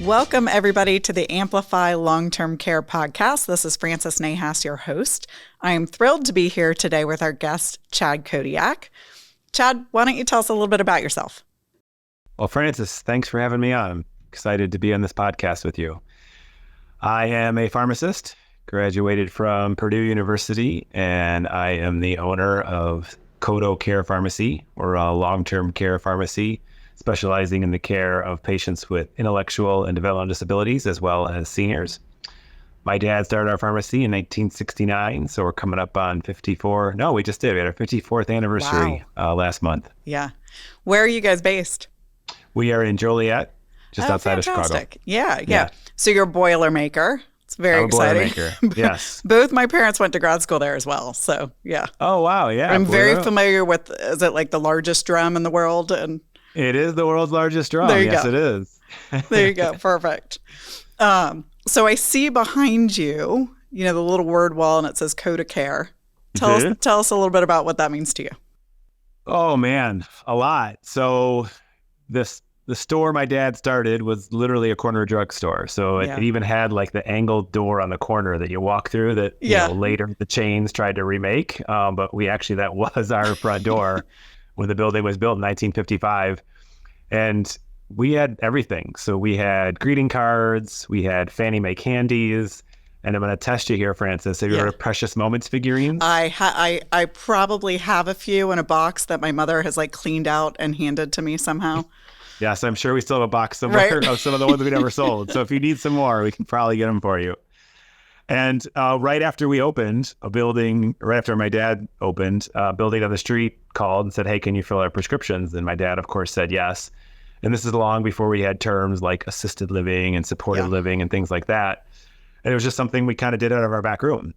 Welcome, everybody, to the Amplify Long-Term Care podcast. This is Frances Nahas, your host. I am thrilled to be here today with our guest, Chad Kodiak. Chad, why don't you tell us a little bit about yourself? Well, Frances, thanks for having me on. I'm excited to be on this podcast with you. I am a pharmacist, graduated from Purdue University, and I am the owner of KODOCARE Pharmacy, or a long-term care pharmacy, specializing in the care of patients with intellectual and developmental disabilities, as well as seniors. My dad started our pharmacy in 1969, so we're coming up on 54. No, we just did. We had our 54th anniversary last month. Yeah. Where are you guys based? We are in Joliet, just outside fantastic. of Chicago. Yeah. So you're a Boilermaker. It's very exciting. Boilermaker. Yes. Both my parents went to grad school there as well. So, yeah. Oh, wow. Yeah. I'm very familiar with, is it like the largest drum in the world? And it is the world's largest drum. Yes, it is. There you go. Perfect. So I see behind you, the little word wall, and it says KODOCARE. Tell us a little bit about what that means to you. Oh, man, a lot. So the store my dad started was literally a corner drugstore. So it even had like the angled door on the corner that you walk through that later the chains tried to remake. But that was our front door when the building was built in 1955. And we had everything. So we had greeting cards, we had Fannie Mae candies, and I'm going to test you here, Frances. Have you heard of Precious Moments figurines? I probably have a few in a box that my mother has like cleaned out and handed to me somehow. Yes, I'm sure we still have a box somewhere of some of the ones we never sold. So if you need some more, we can probably get them for you. And right after we opened a building, right after my dad opened, a building on the street called and said, "Hey, can you fill our prescriptions?" And my dad, of course, said yes. And this is long before we had terms like assisted living and supported living and things like that. And it was just something we kind of did out of our back room.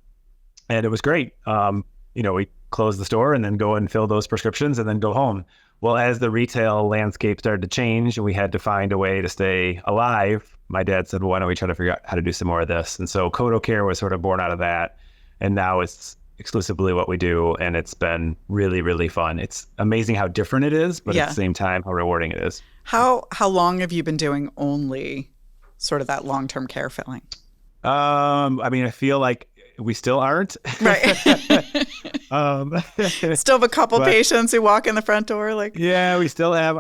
And it was great. We close the store and then go and fill those prescriptions and then go home. Well, as the retail landscape started to change and we had to find a way to stay alive, my dad said, well, why don't we try to figure out how to do some more of this? And so KODOCARE was sort of born out of that. And now it's exclusively what we do. And it's been really, really fun. It's amazing how different it is, but at the same time, how rewarding it is. How long have you been doing only sort of that long-term care filling? I feel like we still aren't. Right. Still have a couple patients who walk in the front door. We still have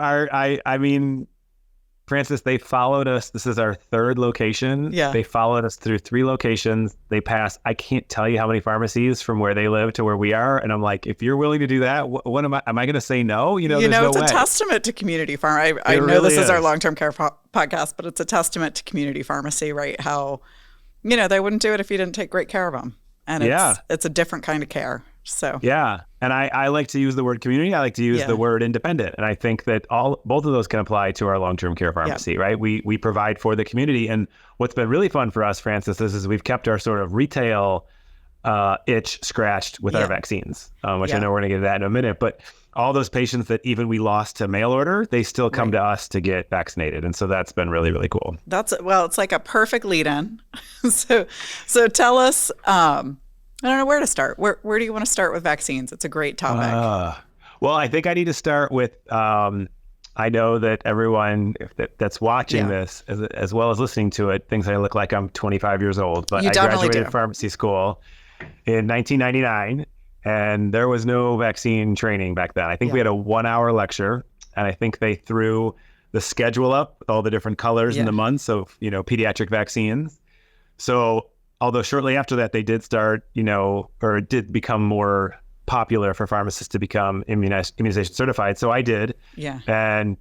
Frances, they followed us. This is our third location. Yeah. They followed us through 3 locations. They passed, I can't tell you how many pharmacies from where they live to where we are. And I'm like, if you're willing to do that, what am I going to say no? There's no way. A testament to community pharmacy. I know really this is our long-term care podcast, but it's a testament to community pharmacy, right? How, they wouldn't do it if you didn't take great care of them. And it's a different kind of care. So and I like to use the word community. I like to use the word independent, and I think that both of those can apply to our long-term care pharmacy. Right? We provide for the community, and what's been really fun for us, Frances, is we've kept our sort of retail itch scratched with our vaccines, which I know we're going to get to that in a minute. But all those patients that even we lost to mail order, they still come to us to get vaccinated, and so that's been really, really cool. It's like a perfect lead-in. So tell us. I don't know where to start. Where do you want to start with vaccines? It's a great topic. Well, I think I need to start with, I know that everyone that's watching this, as well as listening to it, thinks I look like I'm 25 years old. But I graduated pharmacy school in 1999, and there was no vaccine training back then. I think we had a 1-hour lecture, and I think they threw the schedule up with all the different colors and the months of, pediatric vaccines. So although shortly after that, they did start, or it did become more popular for pharmacists to become immunization certified. So I did, and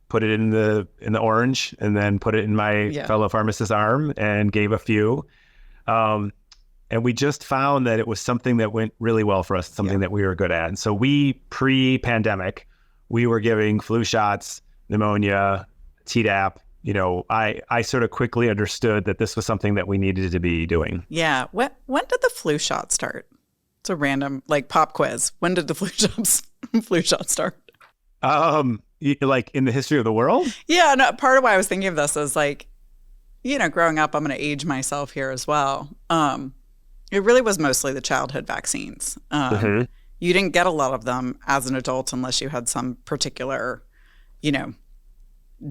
put it in the orange, and then put it in my fellow pharmacist's arm and gave a few. And we just found that it was something that went really well for us, something that we were good at. And so pre-pandemic, we were giving flu shots, pneumonia, Tdap. I sort of quickly understood that this was something that we needed to be doing. Yeah. When did the flu shot start? It's a random pop quiz. When did the flu shot start? Like in the history of the world? Yeah. No, part of why I was thinking of this is growing up, I'm going to age myself here as well. It really was mostly the childhood vaccines. You didn't get a lot of them as an adult unless you had some particular,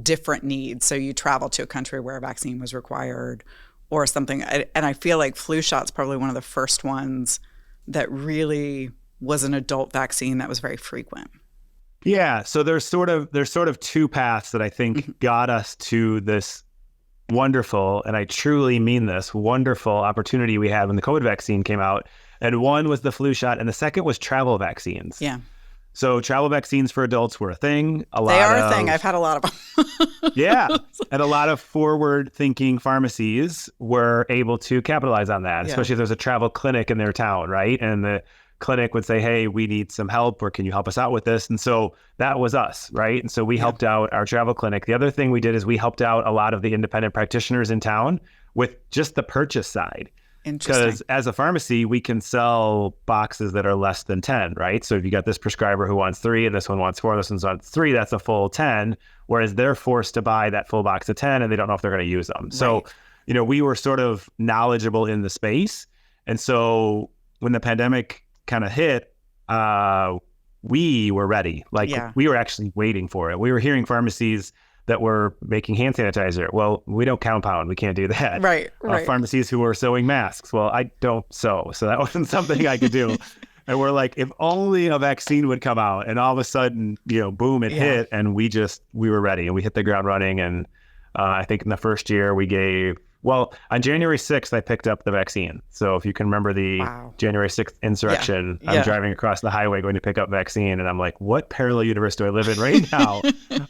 different needs. So you travel to a country where a vaccine was required or something. And I feel like flu shot's probably one of the first ones that really was an adult vaccine that was very frequent. Yeah. So there's sort of two paths that I think got us to this wonderful, and I truly mean this, wonderful opportunity we had when the COVID vaccine came out. And one was the flu shot, and the second was travel vaccines. Yeah. So travel vaccines for adults were a thing. They are a thing. I've had a lot of them. Yeah. And a lot of forward-thinking pharmacies were able to capitalize on that, especially if there's a travel clinic in their town, right? And the clinic would say, hey, we need some help, or can you help us out with this? And so that was us, right? And so we helped out our travel clinic. The other thing we did is we helped out a lot of the independent practitioners in town with just the purchase side. Because as a pharmacy, we can sell boxes that are less than 10, right? So if you got this prescriber who wants 3 and this one wants 4, this one wants 3, that's a full 10, whereas they're forced to buy that full box of 10 and they don't know if they're going to use them. Right. So, we were sort of knowledgeable in the space. And so when the pandemic kind of hit, we were ready. We were actually waiting for it. We were hearing pharmacies that were making hand sanitizer. Well, we don't compound. We can't do that. Right. Pharmacies who were sewing masks. Well, I don't sew. So that wasn't something I could do. And we're like, if only a vaccine would come out. And all of a sudden, boom, it hit. And we were ready. And we hit the ground running. And I think in the first year we gave, on January 6th, I picked up the vaccine. So if you can remember the January 6th insurrection, I'm driving across the highway going to pick up vaccine. And I'm like, what parallel universe do I live in right now?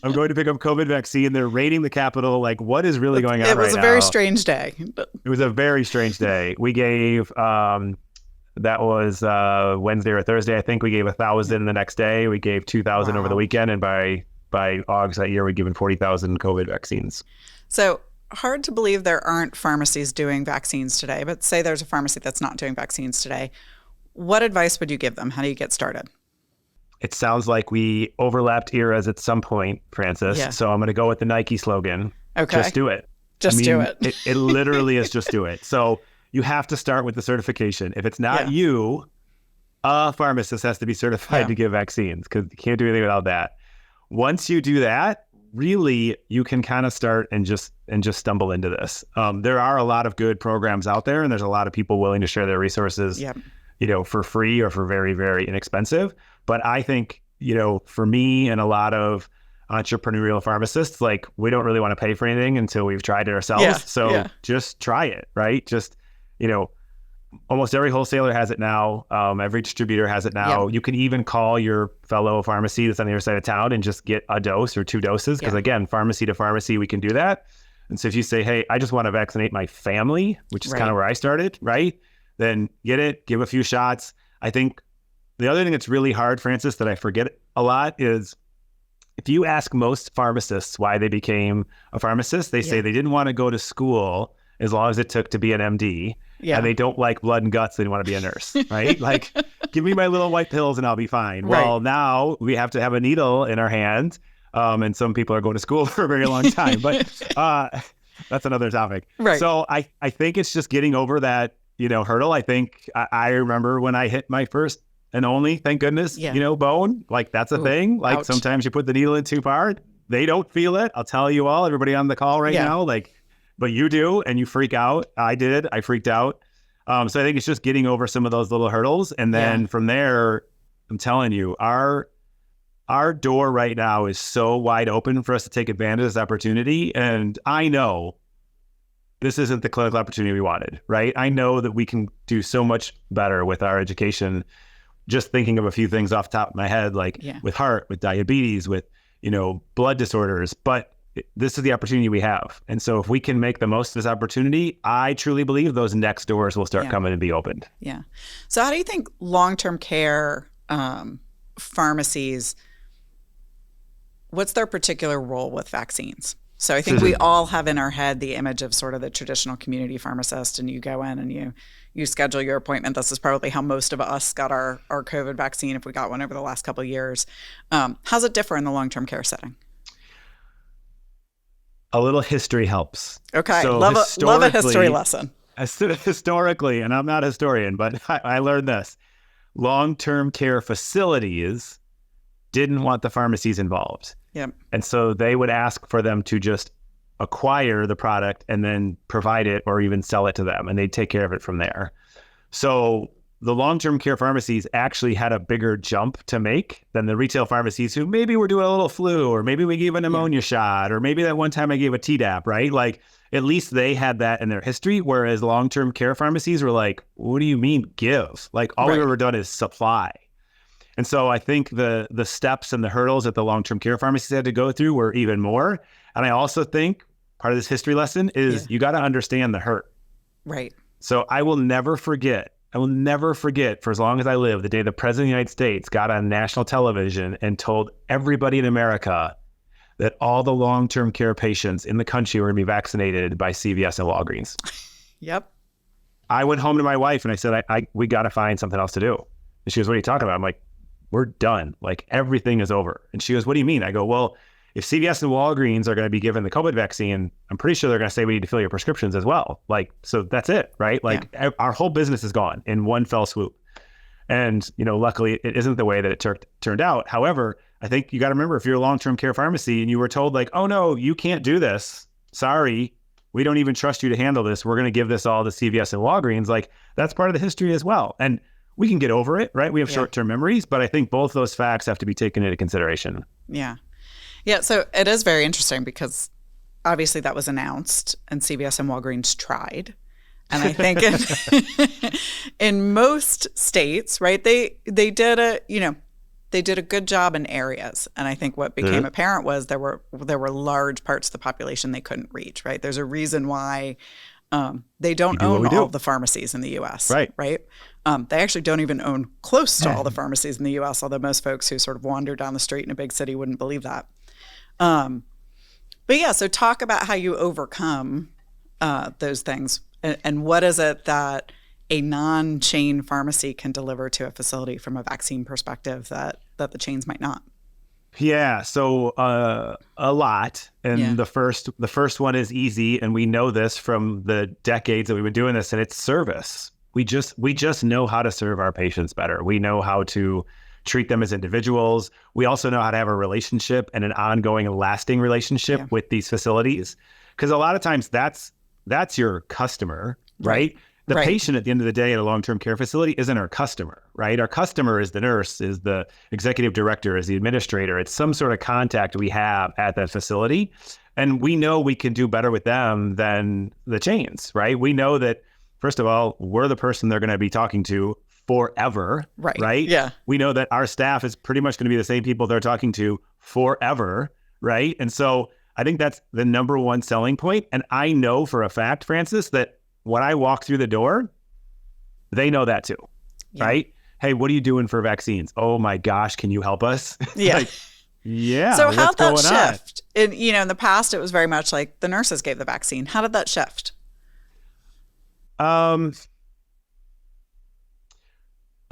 I'm going to pick up COVID vaccine. They're raiding the Capitol. Like, what is really going on right now? It was a very strange day. It was a very strange day. We gave, that was Wednesday or Thursday. I think we gave 1,000 the next day. We gave 2,000 over the weekend. And by August that year, we'd given 40,000 COVID vaccines. So hard to believe there aren't pharmacies doing vaccines today, but say there's a pharmacy that's not doing vaccines today. What advice would you give them? How do you get started? It sounds like we overlapped eras at some point, Frances. Yeah. So I'm going to go with the Nike slogan. Okay. Just do it. Do it. It literally is just do it. So you have to start with the certification. If it's not you, a pharmacist has to be certified to give vaccines, because you can't do anything without that. Once you do that, really, you can kind of start and just stumble into this. There are a lot of good programs out there, and there's a lot of people willing to share their resources, for free or for very, very inexpensive. But I think, for me and a lot of entrepreneurial pharmacists, we don't really want to pay for anything until we've tried it ourselves. Just try it, right? Just, almost every wholesaler has it now. Every distributor has it now. You can even call your fellow pharmacy that's on the other side of town and just get a dose or 2 doses. Because again, pharmacy to pharmacy, we can do that. And so if you say, hey, I just want to vaccinate my family, which is kind of where I started, right? Then get it, give a few shots. I think the other thing that's really hard, Frances, that I forget a lot is if you ask most pharmacists why they became a pharmacist, they say they didn't want to go to school as long as it took to be an MD. Yeah. And they don't like blood and guts. They want to be a nurse, right? Give me my little white pills and I'll be fine. Right. Well, now we have to have a needle in our hand. And some people are going to school for a very long time, but that's another topic. Right. So I think it's just getting over that, hurdle. I think I remember when I hit my first and only, thank goodness, bone, that's a thing. Ouch. Sometimes you put the needle in too far. They don't feel it. I'll tell you all, everybody on the call right now, but you do, and you freak out. I did. I freaked out. So I think it's just getting over some of those little hurdles. And then from there, I'm telling you, our door right now is so wide open for us to take advantage of this opportunity. And I know this isn't the clinical opportunity we wanted, right? I know that we can do so much better with our education. Just thinking of a few things off the top of my head, with heart, with diabetes, with, blood disorders, but this is the opportunity we have. And so if we can make the most of this opportunity, I truly believe those next doors will start coming and be opened. Yeah. So how do you think long-term care pharmacies, what's their particular role with vaccines? So I think we all have in our head the image of sort of the traditional community pharmacist, and you go in and you schedule your appointment. This is probably how most of us got our COVID vaccine, if we got one over the last couple of years. How's it differ in the long-term care setting? A little history helps. Okay, so love a history lesson. Historically, and I'm not a historian, but I learned this. Long-term care facilities didn't want the pharmacies involved. Yep. And so they would ask for them to just acquire the product and then provide it or even sell it to them, and they'd take care of it from there. So the long-term care pharmacies actually had a bigger jump to make than the retail pharmacies who maybe were doing a little flu, or maybe we gave a pneumonia shot, or maybe that one time I gave a Tdap, right? Like, at least they had that in their history, whereas long-term care pharmacies were like, what do you mean give? Like, all we've ever done is supply. And so I think the steps and the hurdles that the long-term care pharmacies had to go through were even more. And I also think part of this history lesson is you got to understand the hurt. Right. So I will never forget for as long as I live, the day the President of the United States got on national television and told everybody in America that all the long-term care patients in the country were going to be vaccinated by CVS and Walgreens. Yep. I went home to my wife and I said, we got to find something else to do. And she goes, what are you talking about? I'm like, we're done. Like, everything is over. And she goes, what do you mean? I go, well, if CVS and Walgreens are going to be given the COVID vaccine, I'm pretty sure they're going to say we need to fill your prescriptions as well. Like, so that's it, right? Like, our whole business is gone in one fell swoop. And, luckily it isn't the way that it turned out. However, I think you got to remember, if you're a long-term care pharmacy and you were told like, oh no, you can't do this. Sorry, we don't even trust you to handle this. We're going to give this all to CVS and Walgreens. Like, that's part of the history as well. And we can get over it, right? We have short-term memories, but I think both those facts have to be taken into consideration. Yeah. Yeah. So it is very interesting because obviously that was announced and CVS and Walgreens tried. And I think in most states, right, they did a good job in areas. And I think what became apparent was there were large parts of the population they couldn't reach, right? There's a reason why they don't own all of the pharmacies in the U.S., right? They actually don't even own close to all the pharmacies in the U.S., although most folks who sort of wander down the street in a big city wouldn't believe that. But yeah, so talk about how you overcome those things. And what is it that a non-chain pharmacy can deliver to a facility from a vaccine perspective that the chains might not? Yeah, so a lot. And the first one is easy, and we know this from the decades that we've been doing this, and it's service. We just know how to serve our patients better. We know how to treat them as individuals. We also know how to have a relationship and an ongoing and lasting relationship with these facilities. Because a lot of times that's your customer, right? The patient at the end of the day at a long-term care facility isn't our customer, right? Our customer is the nurse, is the executive director, is the administrator. It's some sort of contact we have at that facility. And we know we can do better with them than the chains, right? We know that, first of all, we're the person they're going to be talking to forever, right? Yeah. We know that our staff is pretty much going to be the same people they're talking to forever, right? And so I think that's the number one selling point. And I know for a fact, Frances, that when I walk through the door, they know that too, right? Hey, what are you doing for vaccines? Oh my gosh, can you help us? Yeah. Like, yeah. So how'd that shift? In the past, it was very much like the nurses gave the vaccine. How did that shift?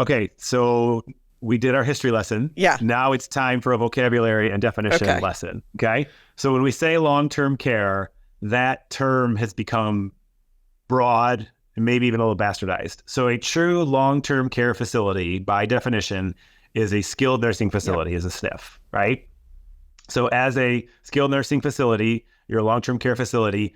Okay, so we did our history lesson. Yeah. Now it's time for a vocabulary and definition lesson. Okay. So when we say long-term care, that term has become broad and maybe even a little bastardized. So a true long-term care facility, by definition, is a skilled nursing facility, is a SNF, right? So as a skilled nursing facility, your long-term care facility,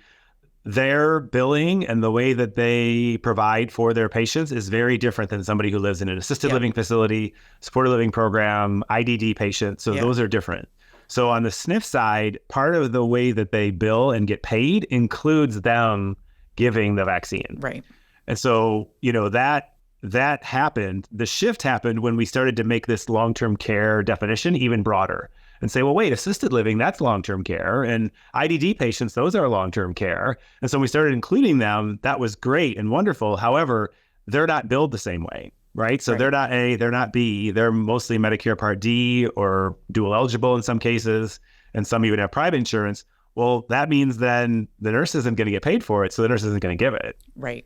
their billing and the way that they provide for their patients is very different than somebody who lives in an assisted living facility, supported living program, IDD patient. So those are different. So on the SNF side, part of the way that they bill and get paid includes them giving the vaccine. Right. And so, that happened. The shift happened when we started to make this long-term care definition even broader and say, well, wait, assisted living, that's long-term care. And IDD patients, those are long-term care. And so we started including them. That was great and wonderful. However, they're not billed the same way, right? So they're not A, they're not B. They're mostly Medicare Part D or dual eligible in some cases, and some even have private insurance. Well, that means then the nurse isn't going to get paid for it, so the nurse isn't going to give it. Right.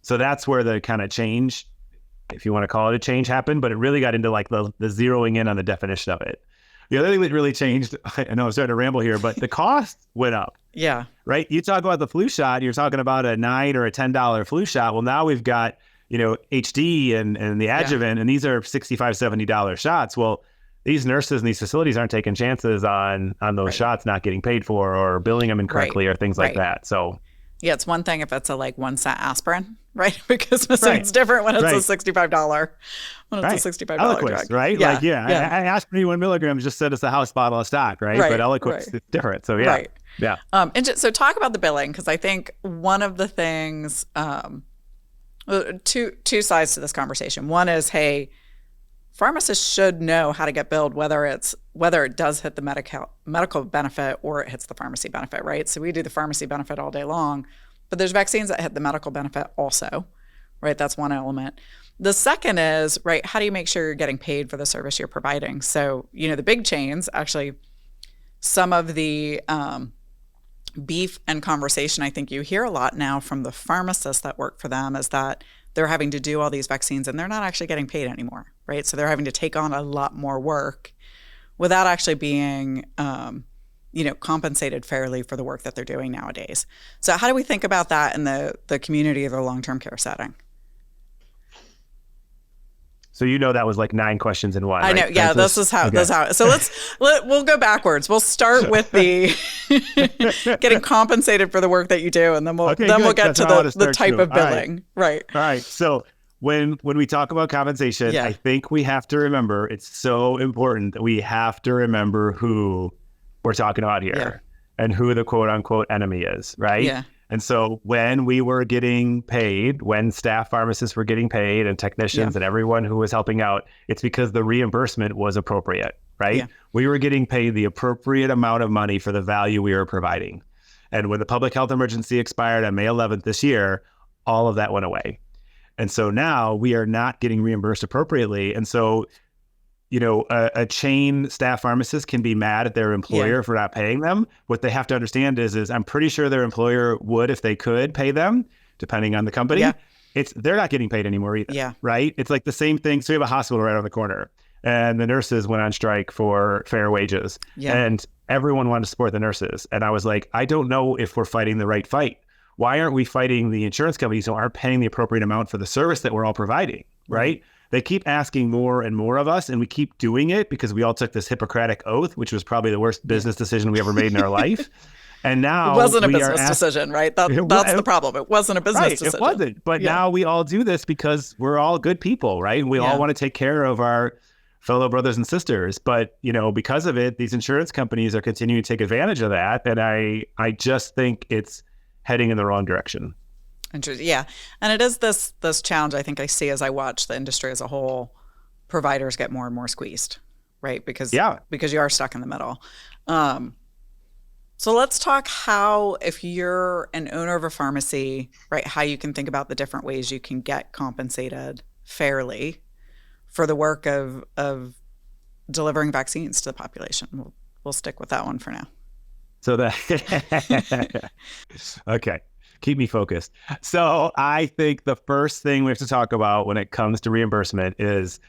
So that's where the kind of change, if you want to call it a change, happened, but it really got into like the zeroing in on the definition of it. The other thing that really changed, I know I'm starting to ramble here, but the cost went up. Yeah. Right. You talk about the flu shot, you're talking about a $9 or a $10 flu shot. Well, now we've got, HD and the adjuvant, and these are $65, $70 shots. Well, these nurses and these facilities aren't taking chances on those shots not getting paid for or billing them incorrectly or things like that. So yeah, it's one thing if it's a like 1 cent aspirin, right? Because it's different when it's a $65 it's a $65 drug, right? Yeah. Like aspirin 1 milligram just said it's a house bottle of stock, right? But Eliquis is different. So yeah. So talk about the billing, because I think one of the things, two sides to this conversation. One is, hey, pharmacists should know how to get billed, whether it does hit the medical benefit or it hits the pharmacy benefit, right? So we do the pharmacy benefit all day long, but there's vaccines that hit the medical benefit also, right? That's one element. The second is, right, how do you make sure you're getting paid for the service you're providing? So, the big chains, actually, some of the beef and conversation I think you hear a lot now from the pharmacists that work for them is that they're having to do all these vaccines and they're not actually getting paid anymore, right? So they're having to take on a lot more work without actually being, compensated fairly for the work that they're doing nowadays. So how do we think about that in the community of the long-term care setting? So that was like 9 questions in one. I know. Right? Yeah, this is how. So we'll go backwards. We'll start with the getting compensated for the work that you do, and then we'll get to the type of billing. Right. All right. So when we talk about compensation, I think we have to remember, it's so important that we have to remember who we're talking about here and who the quote unquote enemy is, right? Yeah. And so when we were getting paid, when staff pharmacists were getting paid and technicians and everyone who was helping out, it's because the reimbursement was appropriate, right? Yeah. We were getting paid the appropriate amount of money for the value we were providing. And when the public health emergency expired on May 11th this year, all of that went away. And so now we are not getting reimbursed appropriately. And so, a chain staff pharmacist can be mad at their employer for not paying them. What they have to understand is I'm pretty sure their employer would if they could pay them, depending on the company. Yeah. They're not getting paid anymore either, right? It's like the same thing. So we have a hospital right on the corner and the nurses went on strike for fair wages and everyone wanted to support the nurses. And I was like, I don't know if we're fighting the right fight. Why aren't we fighting the insurance companies who aren't paying the appropriate amount for the service that we're all providing, right? They keep asking more and more of us, and we keep doing it because we all took this Hippocratic oath, which was probably the worst business decision we ever made in our life. And now it wasn't a business decision, right? That's the problem. It wasn't a business decision. It wasn't. But now we all do this because we're all good people, right? We all want to take care of our fellow brothers and sisters. But, because of it, these insurance companies are continuing to take advantage of that. And I just think it's heading in the wrong direction. Interesting. Yeah. And it is this challenge I think I see as I watch the industry as a whole. Providers get more and more squeezed, right? Because you are stuck in the middle. So let's talk how, if you're an owner of a pharmacy, right, how you can think about the different ways you can get compensated fairly for the work of delivering vaccines to the population. We'll stick with that one for now. So okay. Keep me focused. So I think the first thing we have to talk about when it comes to reimbursement is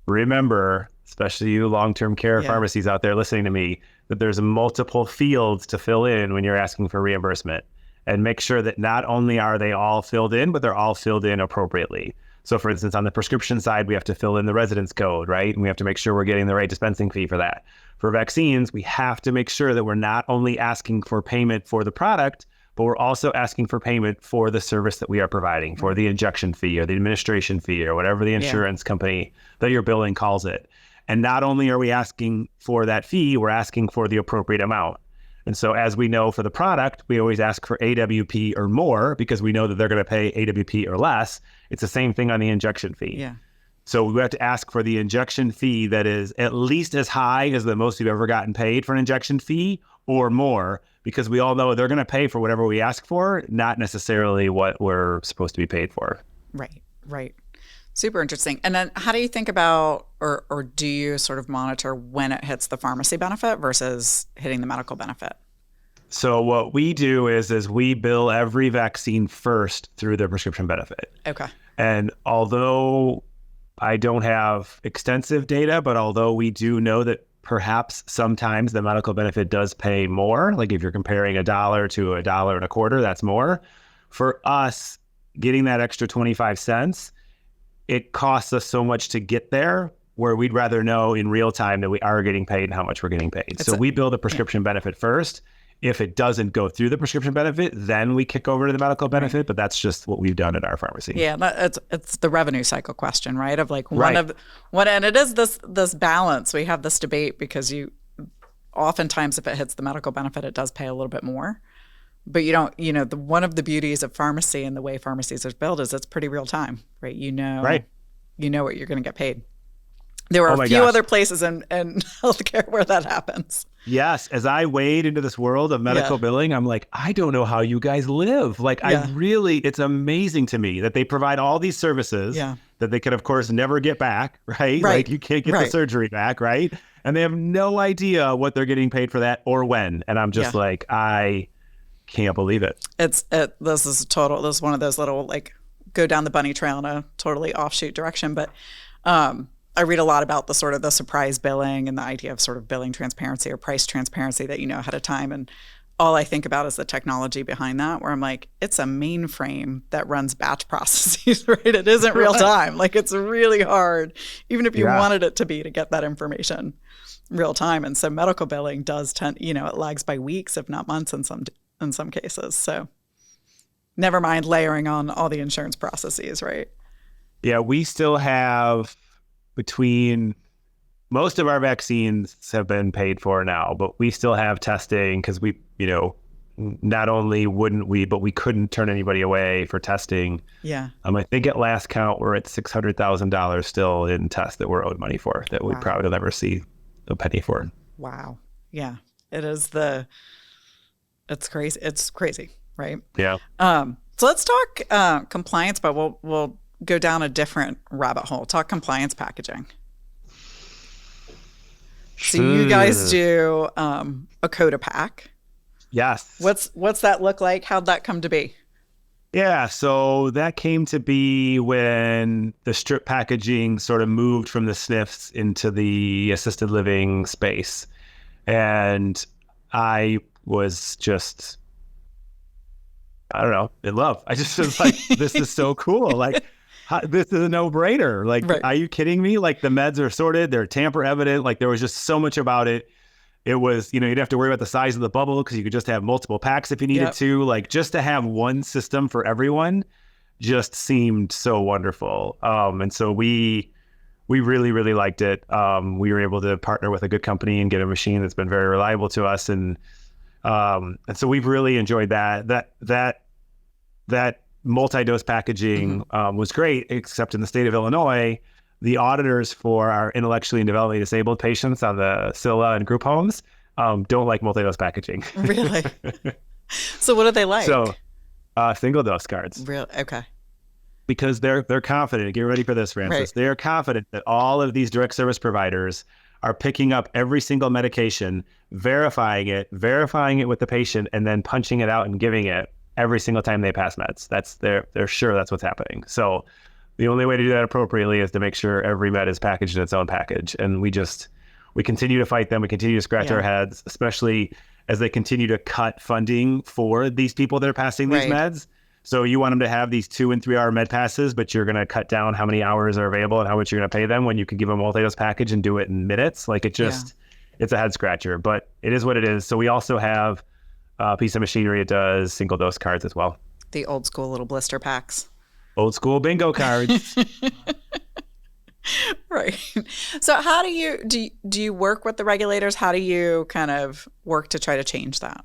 remember, especially you long-term care pharmacies out there listening to me, that there's multiple fields to fill in when you're asking for reimbursement, and make sure that not only are they all filled in, but they're all filled in appropriately. So for instance, on the prescription side, we have to fill in the residence code, right? And we have to make sure we're getting the right dispensing fee for that. For vaccines, we have to make sure that we're not only asking for payment for the product, but we're also asking for payment for the service that we are providing, for the injection fee or the administration fee or whatever the insurance company that you're billing calls it. And not only are we asking for that fee, we're asking for the appropriate amount. And so as we know for the product, we always ask for AWP or more because we know that they're going to pay AWP or less. It's the same thing on the injection fee. Yeah. So we have to ask for the injection fee that is at least as high as the most you've ever gotten paid for an injection fee or more, because we all know they're going to pay for whatever we ask for, not necessarily what we're supposed to be paid for. Right. Super interesting. And then how do you think about, or do you sort of monitor when it hits the pharmacy benefit versus hitting the medical benefit? So what we do is we bill every vaccine first through the prescription benefit. Okay. And although I don't have extensive data, but although we do know that perhaps sometimes the medical benefit does pay more, like if you're comparing $1 to $1.25, that's more. For us, getting that extra 25 cents, it costs us so much to get there where we'd rather know in real time that we are getting paid and how much we're getting paid. So we build a prescription benefit first. If it doesn't go through the prescription benefit, then we kick over to the medical benefit. Right. But that's just what we've done at our pharmacy. Yeah, it's the revenue cycle question, right? Of like and it is this balance. We have this debate because oftentimes if it hits the medical benefit, it does pay a little bit more. But you don't, one of the beauties of pharmacy and the way pharmacies are built is it's pretty real time, right? You know what you're going to get paid. There are a few other places in healthcare where that happens. Yes. As I wade into this world of medical billing, I'm like, I don't know how you guys live. Like, it's amazing to me that they provide all these services that they could, of course, never get back, right? Like you can't get the surgery back, right? And they have no idea what they're getting paid for that or when. And I'm just like, I can't believe it. This is one of those little, like, go down the bunny trail in a totally offshoot direction. But I read a lot about the sort of the surprise billing and the idea of sort of billing transparency or price transparency that you know ahead of time. And all I think about is the technology behind that, where I'm like, it's a mainframe that runs batch processes, right? It isn't real time. Like, it's really hard, even if you wanted it to be, to get that information real time. And so medical billing does tend, it lags by weeks, if not months in some cases. So never mind layering on all the insurance processes, right? Yeah, we still have most of our vaccines have been paid for now, but we still have testing because we, not only wouldn't we, but we couldn't turn anybody away for testing. Yeah. I think at last count, we're at $600,000 still in tests that we're owed money for that we probably will never see a penny for. Wow. Yeah. It's crazy. It's crazy, right? Yeah. So let's talk compliance, but we'll go down a different rabbit hole. Talk compliance packaging. So you guys do a KODOCARE. Yes. What's that look like? How'd that come to be? Yeah, so that came to be when the strip packaging sort of moved from the SNFs into the assisted living space. And I was just, I don't know, in love. I just was like, this is so cool. Like, this is a no-brainer. Like, Are you kidding me? Like, the meds are sorted, they're tamper evident. Like, there was just so much about it. It was, you didn't have to worry about the size of the bubble because you could just have multiple packs if you needed to. Like, just to have one system for everyone just seemed so wonderful. And so we really, really liked it. We were able to partner with a good company and get a machine that's been very reliable to us. And so we've really enjoyed that. That multi-dose packaging was great, except in the state of Illinois, the auditors for our intellectually and developmentally disabled patients on the SILA and group homes don't like multi-dose packaging. Really? So what do they like? So single-dose cards. Real? Okay. Because they're confident. Get ready for this, Frances. Right. They're confident that all of these direct service providers are picking up every single medication, verifying it with the patient, and then punching it out and giving it every single time they pass meds. They're sure that's what's happening. So the only way to do that appropriately is to make sure every med is packaged in its own package. And we continue to fight them. We continue to scratch our heads, especially as they continue to cut funding for these people that are passing these meds. So you want them to have these 2 and 3 hour med passes, but you're going to cut down how many hours are available and how much you're going to pay them when you can give them a multi-dose package and do it in minutes. Like, it's a head scratcher, but it is what it is. So we also have a piece of machinery that does single dose cards as well. The old school little blister packs. Old school bingo cards. Right. So how do you work with the regulators? How do you kind of work to try to change that?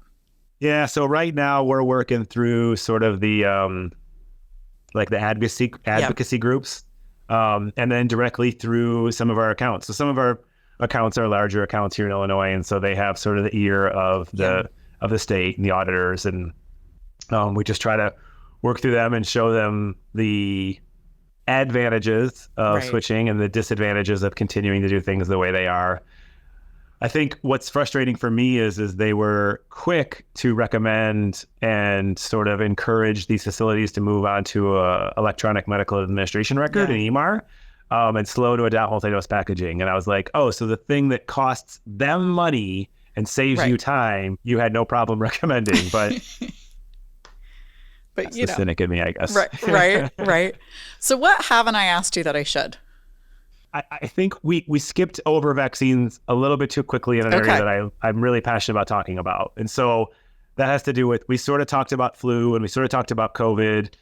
Yeah. So right now we're working through sort of the like the advocacy groups, and then directly through some of our accounts. So some of our accounts are larger accounts here in Illinois, and so they have sort of the ear of the state and the auditors, and we just try to work through them and show them the advantages of switching and the disadvantages of continuing to do things the way they are. I think what's frustrating for me is they were quick to recommend and sort of encourage these facilities to move on to a electronic medical administration record, an EMR, and slow to adopt multi-dose packaging. And I was like, oh, so the thing that costs them money and saves you time, you had no problem recommending, but that's the cynic in me, I guess. Right. So what haven't I asked you that I should? I think we skipped over vaccines a little bit too quickly in an area that I'm really passionate about talking about. And so that has to do with, we sort of talked about flu and we sort of talked about COVID.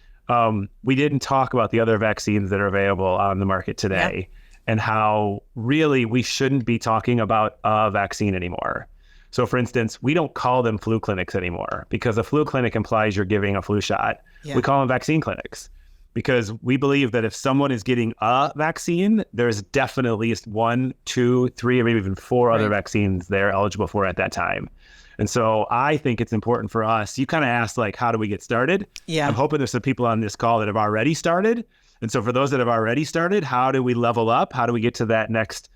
We didn't talk about the other vaccines that are available on the market today and how really we shouldn't be talking about a vaccine anymore. So for instance, we don't call them flu clinics anymore because a flu clinic implies you're giving a flu shot. We call them vaccine clinics, because we believe that if someone is getting a vaccine, there's definitely at least 1, 2, 3, or maybe even 4 other vaccines they're eligible for at that time. And so I think it's important for us. You kind of asked, like, how do we get started? I'm hoping there's some people on this call that have already started. And so for those that have already started, how do we level up? How do we get to that next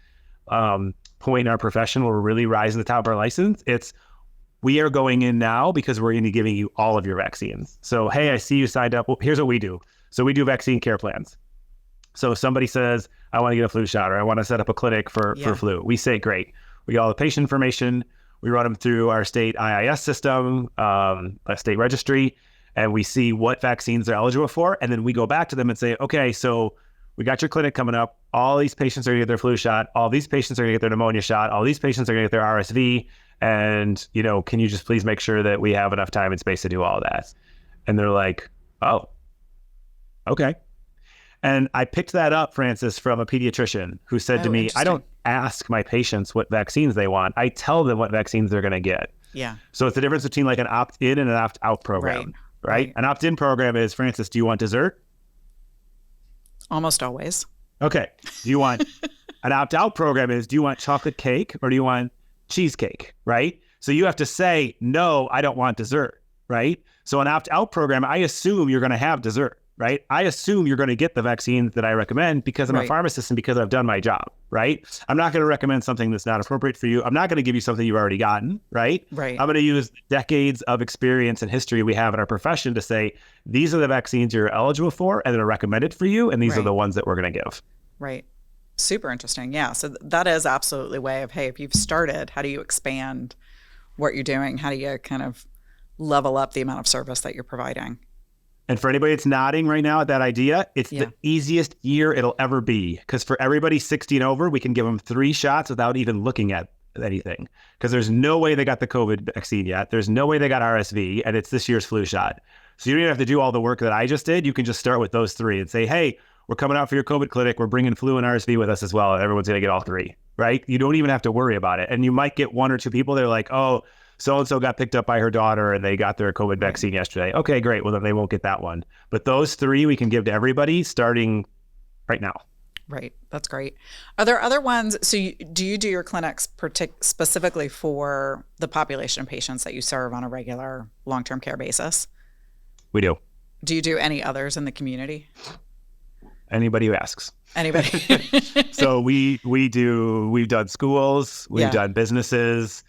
point in our profession where we're really rising to the top of our license? It's, we are going in now because we're going to be giving you all of your vaccines. So, hey, I see you signed up. Well, here's what we do. So we do vaccine care plans. So if somebody says, I want to get a flu shot, or I want to set up a clinic for flu, we say, great. We get all the patient information. We run them through our state IIS system, a state registry, and we see what vaccines they're eligible for. And then we go back to them and say, okay, so we got your clinic coming up. All these patients are going to get their flu shot. All these patients are going to get their pneumonia shot. All these patients are going to get their RSV. And, you know, can you just please make sure that we have enough time and space to do all of that? And they're like, oh, okay. And I picked that up, Frances, from a pediatrician who said to me, I don't ask my patients what vaccines they want. I tell them what vaccines they're going to get. So it's the difference between like an opt-in and an opt-out program, right? An opt-in program is, Frances, do you want dessert? Almost always. Okay. Do you want an opt-out program is, do you want chocolate cake or do you want cheesecake, right? So you have to say, no, I don't want dessert, right? So an opt-out program, I assume you're going to have dessert, right? I assume you're going to get the vaccines that I recommend because I'm a pharmacist and because I've done my job, right? I'm not going to recommend something that's not appropriate for you. I'm not going to give you something you've already gotten, right? I'm going to use decades of experience and history we have in our profession to say, these are the vaccines you're eligible for and that are recommended for you, and these are the ones that we're going to give. Super interesting. Yeah. So that is absolutely a way of, hey, if you've started, how do you expand what you're doing? How do you kind of level up the amount of service that you're providing? And for anybody that's nodding right now at that idea, it's the easiest year it'll ever be. Because for everybody 60 and over, we can give them 3 shots without even looking at anything. Because there's no way they got the COVID vaccine yet. There's no way they got RSV, and it's this year's flu shot. So you don't even have to do all the work that I just did. You can just start with those 3 and say, hey, we're coming out for your COVID clinic. We're bringing flu and RSV with us as well. And everyone's going to get all 3, right? You don't even have to worry about it. And you might get 1 or 2 people that are like, oh, so-and-so got picked up by her daughter and they got their COVID vaccine yesterday. Okay, great. Well, then they won't get that one. But those 3 we can give to everybody starting right now. Right. That's great. Are there other ones? So do you do your clinics specifically for the population of patients that you serve on a regular long-term care basis? We do. Do you do any others in the community? Anybody who asks. Anybody. So we've done schools, we've done businesses.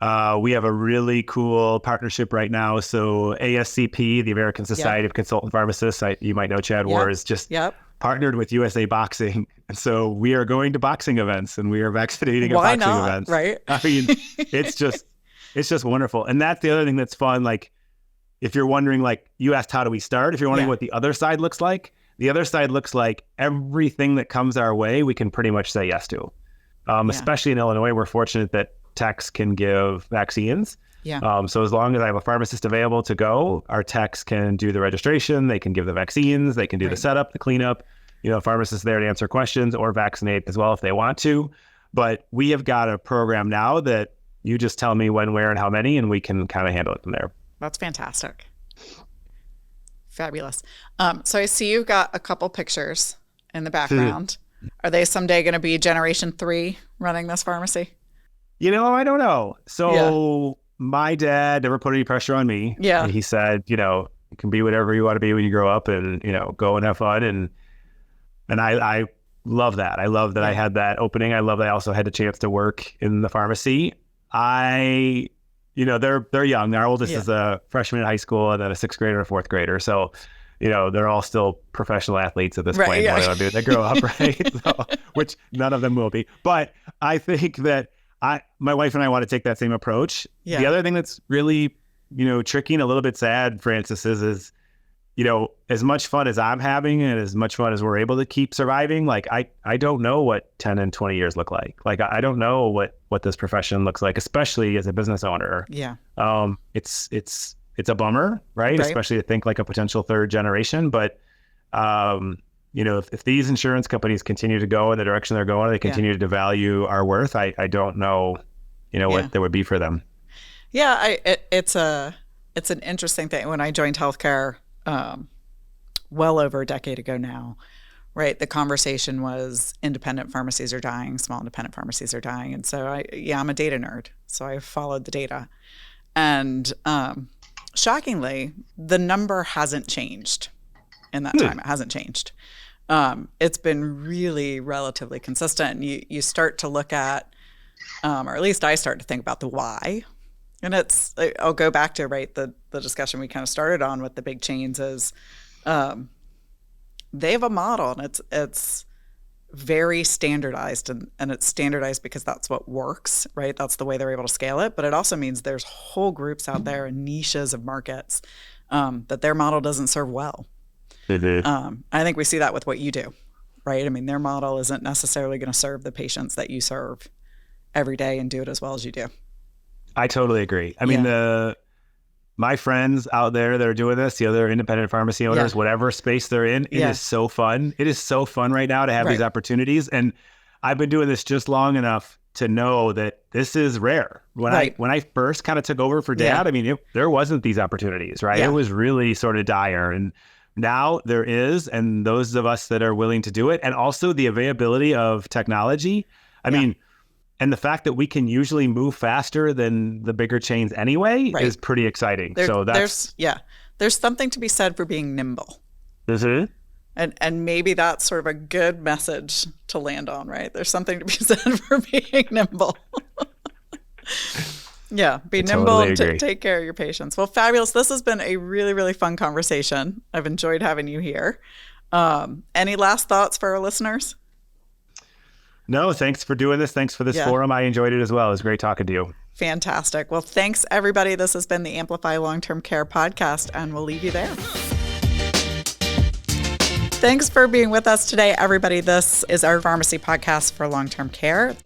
We have a really cool partnership right now. So ASCP, the American Society of Consultant Pharmacists, you might know Chad Wars, just partnered with USA Boxing. And so we are going to boxing events and we are vaccinating at boxing events. Right. I mean, it's just wonderful. And that's the other thing that's fun. Like, if you're wondering, like, you asked, how do we start? If you're wondering what the other side looks like, the other side looks like everything that comes our way, we can pretty much say yes to. Especially in Illinois, we're fortunate that techs can give vaccines. So as long as I have a pharmacist available to go, our techs can do the registration, they can give the vaccines, they can do the setup, the cleanup, pharmacists there to answer questions or vaccinate as well if they want to. But we have got a program now that you just tell me when, where, and how many, and we can kind of handle it from there. That's fantastic. Fabulous. So I see you've got a couple pictures in the background. Are they someday going to be Generation 3 running this pharmacy? I don't know. So my dad never put any pressure on me. And he said, you can be whatever you want to be when you grow up and, go and have fun. And I love that. I love that I had that opening. I love that I also had the chance to work in the pharmacy. They're young. Their oldest is a freshman in high school and then a 6th grader and a 4th grader. So, they're all still professional athletes at this point. They grow up, right? So, which none of them will be. But I think that my wife and I want to take that same approach. The other thing that's really, tricky and a little bit sad, Frances, is as much fun as I'm having and as much fun as we're able to keep surviving, like I don't know what 10 and 20 years look like. Like I don't know what this profession looks like, especially as a business owner. Yeah. It's a bummer, right? Especially to think like a potential third generation. But, if these insurance companies continue to go in the direction they're going, they continue to devalue our worth. I don't know, what there would be for them. Yeah. It's an interesting thing. When I joined healthcare, well over a decade ago now, right? The conversation was independent pharmacies are dying, small independent pharmacies are dying. And so I'm a data nerd. So I followed the data. And shockingly, the number hasn't changed in that time. It hasn't changed. It's been really relatively consistent. You start to look at, or at least I start to think about the why. And I'll go back to, the discussion we kind of started on with the big chains is they have a model, and it's very standardized, and it's standardized because that's what works, right? That's the way they're able to scale it. But it also means there's whole groups out there and niches of markets that their model doesn't serve well. I think we see that with what you do, right? I mean, their model isn't necessarily going to serve the patients that you serve every day and do it as well as you do. I totally agree. I mean, my friends out there that are doing this, the other independent pharmacy owners, whatever space they're in, it is so fun. It is so fun right now to have these opportunities. And I've been doing this just long enough to know that this is rare. When I first kind of took over for Dad, I mean, there wasn't these opportunities, right? It was really sort of dire. And now there is, and those of us that are willing to do it, and also the availability of technology. I mean, and the fact that we can usually move faster than the bigger chains anyway is pretty exciting. There's something to be said for being nimble. And maybe that's sort of a good message to land on, right? There's something to be said for being nimble. Be nimble and take care of your patients. Well, fabulous. This has been a really, really fun conversation. I've enjoyed having you here. Any last thoughts for our listeners? No, thanks for doing this. Thanks for this forum. I enjoyed it as well. It was great talking to you. Fantastic. Well, thanks, everybody. This has been the Amplify Long-Term Care podcast, and we'll leave you there. Thanks for being with us today, everybody. This is our pharmacy podcast for long-term care.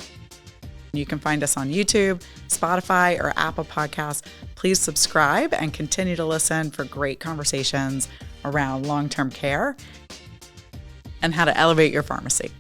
You can find us on YouTube, Spotify, or Apple Podcasts. Please subscribe and continue to listen for great conversations around long-term care and how to elevate your pharmacy.